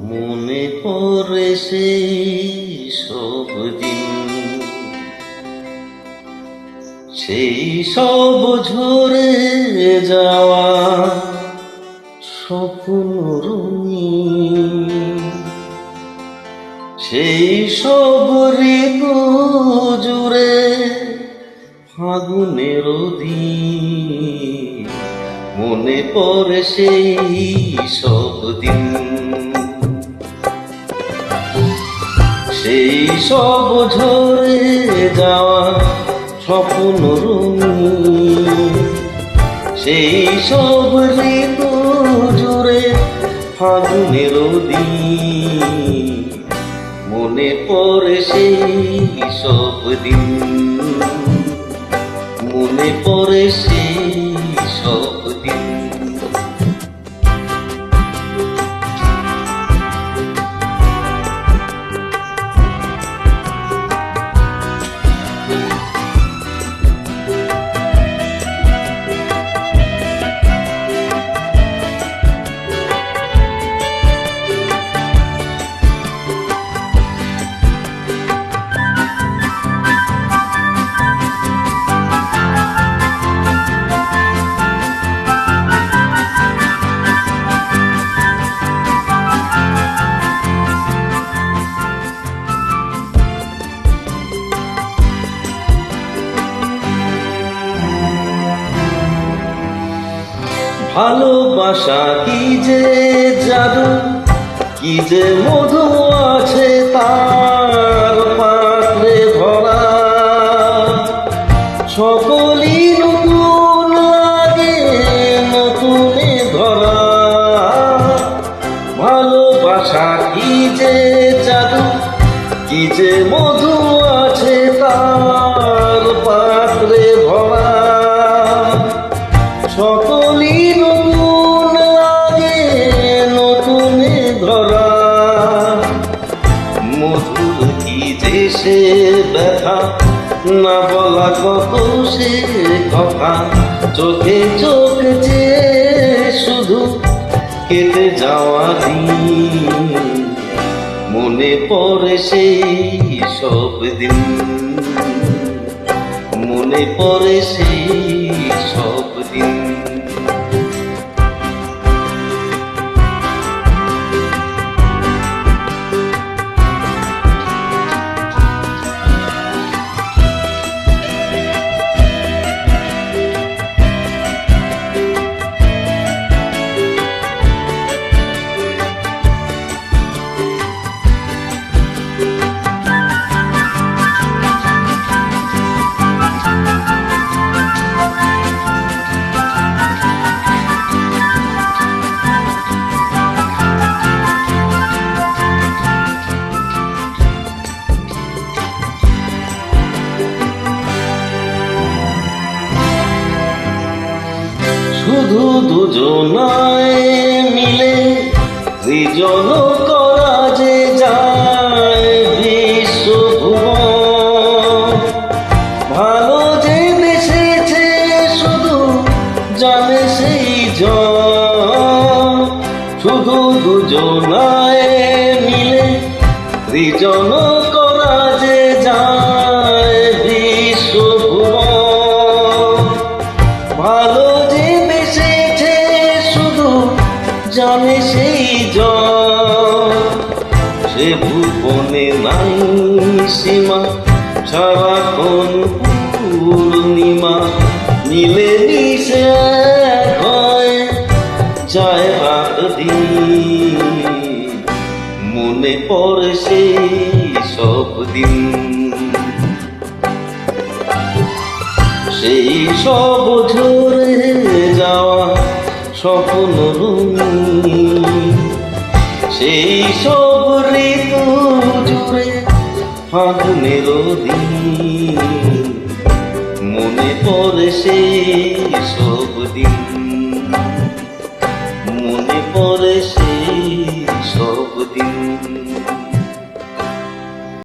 মনে পড়ে সেই সব দিন, সেই সব ঝরে যাওয়া স্বপ্ন রঙিন, সেই সব ঋতু জুড়ে ফাগুনের দিন। মনে পড়ে সেই সব দিন, সেই সব ঝরে যাওয়া স্বপ্ন রঙিন, সেই সব ঋতু জুড়ে ফাগুনের দিন। মনে পড়ে সেই সব দিন, মনে পড়ে সেই সব দিন। ভালোবাসা কি যে জাদু, কি যে মধু আছে তার পাত্রে ভরা। সকলই নতুন লাগে নতুনে ধরা। ভালোবাসা কি যে জাদু, কি যে মধু আছে তার পাত্রে ভরা। সকলই নতুন লাগে নতুনে ধরা। মধুর কি যে সে ব্যথা, না বলা কত সে কথা। চোখে চোখ চেয়ে শুধু কেটে যাওয়া দিন। মনে পড়ে সেই সব দিন, মনে পড়ে সেই সব দিন। শুধু দুজনায় মিলে সৃজন করা যে যায় বিশ্বভুবন। ভালো যে বেসেছে শুধু জানে সেই জন। শুধু দুজনায় মিলে সৃজন করা যে যায় বিশ্বভুবন। ভালো যে বেসেছে শুধু জানে সেই জন। সে ভুবনে নাই সীমা, সারাক্ষণ পূর্ণিমা। মিলে মিশে এক হয় যায় রাত দিন। মনে পড়ে সেই সব দিন, সেই সব ঝরে যাওয়া স্বপ্ন রঙিন, সেই সব ঋতু জুড়ে ফাগুনের দিন, মনে পড়ে সেই সব দিন।